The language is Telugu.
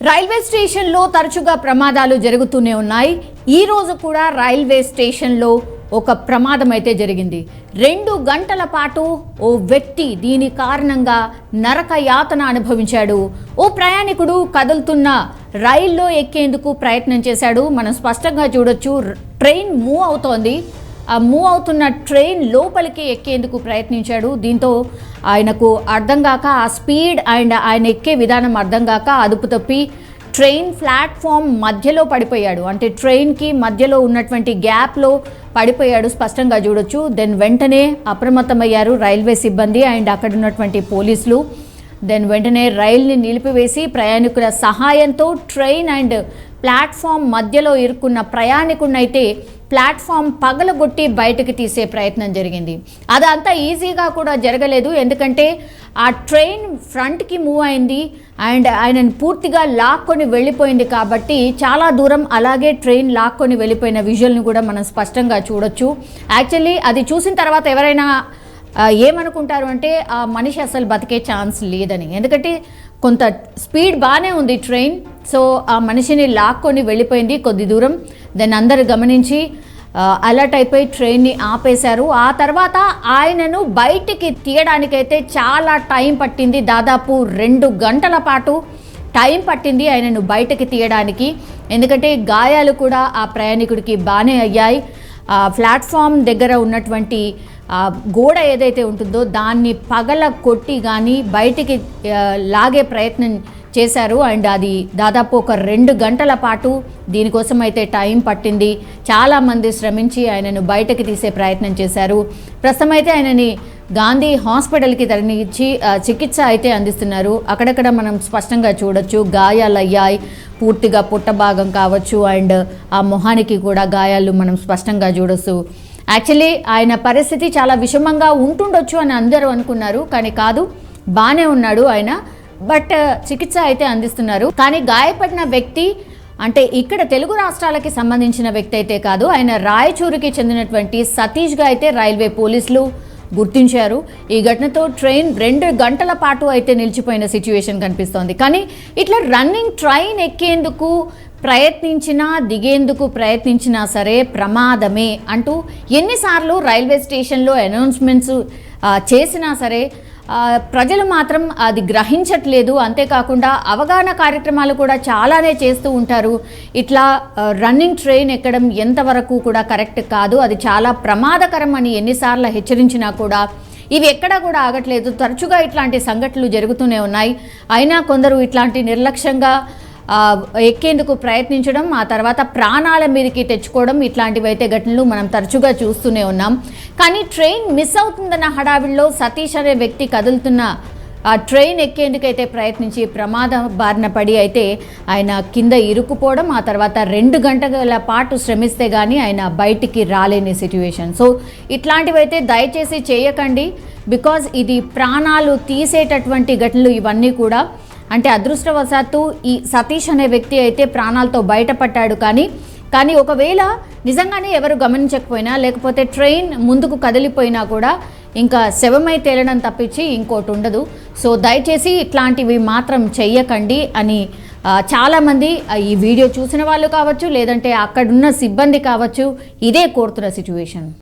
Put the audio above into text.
రైల్వే స్టేషన్లో తరచుగా ప్రమాదాలు జరుగుతూనే ఉన్నాయి. ఈ రోజు కూడా రైల్వే స్టేషన్లో ఒక ప్రమాదం అయితే జరిగింది. 2 గంటల పాటు ఓ వ్యక్తి దీని కారణంగా నరక యాతన అనుభవించాడు. ఓ ప్రయాణికుడు కదులుతున్న రైల్లో ఎక్కేందుకు ప్రయత్నం చేశాడు. మనం స్పష్టంగా చూడొచ్చు, ట్రైన్ మూవ్ అవుతోంది. ఆ మూవ్ అవుతున్న ట్రైన్ లోపలికి ఎక్కేందుకు ప్రయత్నించాడు. దీంతో ఆయనకు అర్థం కాక, ఆ స్పీడ్ అండ్ ఆయన ఎక్కే విధానం అర్థం కాక అదుపు తప్పి ట్రైన్ ప్లాట్ఫామ్ మధ్యలో పడిపోయాడు. అంటే ట్రైన్కి మధ్యలో ఉన్నటువంటి గ్యాప్లో పడిపోయాడు, స్పష్టంగా చూడొచ్చు. దెన్ వెంటనే అప్రమత్తమయ్యారు రైల్వే సిబ్బంది అండ్ అక్కడ ఉన్నటువంటి పోలీసులు. దెన్ వెంటనే రైల్ని నిలిపివేసి ప్రయాణికుల సహాయంతో ట్రైన్ అండ్ ప్లాట్ఫామ్ మధ్యలో ఇరుక్కున్న ప్రయాణికుడినైతే ప్లాట్ఫామ్ పగలగొట్టి బయటకు తీసే ప్రయత్నం జరిగింది. అది అంత ఈజీగా కూడా జరగలేదు, ఎందుకంటే ఆ ట్రైన్ ఫ్రంట్కి మూవ్ అయింది అండ్ ఆయనను పూర్తిగా లాక్కొని వెళ్ళిపోయింది. కాబట్టి చాలా దూరం అలాగే ట్రైన్ లాక్కొని వెళ్ళిపోయిన విజువల్ని కూడా మనం స్పష్టంగా చూడొచ్చు. యాక్చువల్లీ అది చూసిన తర్వాత ఎవరైనా ఏమనుకుంటారు అంటే ఆ మనిషి అసలు బతికే ఛాన్స్ లేదని, ఎందుకంటే కొంత స్పీడ్ బాగానే ఉంది ట్రైన్. సో ఆ మనిషిని లాక్కొని వెళ్ళిపోయింది కొద్ది దూరం. దెన్ అందరు గమనించి అలర్ట్ అయిపోయి ట్రైన్ని ఆపేశారు. ఆ తర్వాత ఆయనను బయటికి తీయడానికైతే చాలా టైం పట్టింది. దాదాపు 2 గంటల పాటు టైం పట్టింది ఆయనను బయటకి తీయడానికి. ఎందుకంటే గాయాలు కూడా ఆ ప్రయాణికుడికి బాగానే అయ్యాయి. ప్లాట్ఫామ్ దగ్గర ఉన్నటువంటి గోడ ఏదైతే ఉంటుందో దాన్ని పగల కొట్టి కానీ బయటికి లాగే ప్రయత్నం చేశారు. అండ్ అది దాదాపు ఒక 2 గంటల పాటు దీనికోసం అయితే టైం పట్టింది. చాలామంది శ్రమించి ఆయనను బయటకి తీసే ప్రయత్నం చేశారు. ప్రస్తుతం అయితే ఆయనని గాంధీ హాస్పిటల్కి తరలించి చికిత్స అయితే అందిస్తున్నారు. అక్కడక్కడ మనం స్పష్టంగా చూడొచ్చు గాయాలు అయ్యాయి, పూర్తిగా పుట్ట భాగం కావచ్చు అండ్ ఆ మొహానికి కూడా గాయాలు మనం స్పష్టంగా చూడొచ్చు. యాక్చువల్లీ ఆయన పరిస్థితి చాలా విషమంగా ఉంటుండొచ్చు అని అందరూ అనుకున్నారు, కానీ కాదు, బాగానే ఉన్నాడు ఆయన. బట్ చికిత్స అయితే అందిస్తున్నారు. కానీ గాయపడిన వ్యక్తి అంటే ఇక్కడ తెలుగు రాష్ట్రాలకి సంబంధించిన వ్యక్తి అయితే కాదు, ఆయన రాయచూరుకి చెందినటువంటి సతీష్గా అయితే రైల్వే పోలీసులు గుర్తించారు. ఈ ఘటనతో ట్రైన్ 2 గంటల పాటు అయితే నిలిచిపోయిన సిచ్యువేషన్ కనిపిస్తోంది. కానీ ఇట్లా రన్నింగ్ ట్రైన్ ఎక్కేందుకు ప్రయత్నించినా దిగేందుకు ప్రయత్నించినా సరే ప్రమాదమే అంటూ ఎన్నిసార్లు రైల్వే స్టేషన్లో అనౌన్స్మెంట్స్ చేసినా సరే ప్రజలు మాత్రం అది గ్రహించట్లేదు. అంతేకాకుండా అవగాహన కార్యక్రమాలు కూడా చాలానే చేస్తూ ఉంటారు. ఇట్లా రన్నింగ్ ట్రైన్ ఎక్కడం ఎంతవరకు కూడా కరెక్ట్ కాదు, అది చాలా ప్రమాదకరం అని ఎన్నిసార్లు హెచ్చరించినా కూడా ఇవి ఎక్కడా కూడా ఆగట్లేదు. తరచుగా ఇట్లాంటి సంఘటనలు జరుగుతూనే ఉన్నాయి. అయినా కొందరు ఇట్లాంటి నిర్లక్ష్యంగా ఎక్కేందుకు ప్రయత్నించడం, ఆ తర్వాత ప్రాణాల మీదకి తెచ్చుకోవడం, ఇట్లాంటివి అయితే ఘటనలు మనం తరచుగా చూస్తూనే ఉన్నాం. కానీ ట్రైన్ మిస్ అవుతుందన్న హడావిడిలో సతీష్ అనే వ్యక్తి కదులుతున్న ఆ ట్రైన్ ఎక్కేందుకైతే ప్రయత్నించి ప్రమాద బారిన పడి అయితే ఆయన కింద ఇరుక్కుపోవడం, ఆ తర్వాత 2 గంటల పాటు శ్రమిస్తే కానీ ఆయన బయటికి రాలేని సిచ్యువేషన్. సో ఇట్లాంటివి అయితే దయచేసి చేయకండి, బికాజ్ ఇది ప్రాణాలు తీసేటటువంటి ఘటనలు ఇవన్నీ కూడా. అంటే అదృష్టవశాత్తు ఈ సతీష్ అనే వ్యక్తి అయితే ప్రాణాలతో బయటపడ్డాడు. కానీ ఒకవేళ నిజంగానే ఎవరు గమనించకపోయినా, లేకపోతే ట్రైన్ ముందుకు కదిలిపోయినా కూడా ఇంకా శవమై తేలడం తప్పించి ఇంకోటి ఉండదు. సో దయచేసి ఇట్లాంటివి మాత్రం చెయ్యకండి అని చాలామంది ఈ వీడియో చూసిన వాళ్ళు కావచ్చు, లేదంటే అక్కడున్న సిబ్బంది కావచ్చు, ఇదే కోరుతున్న సిచ్యువేషన్.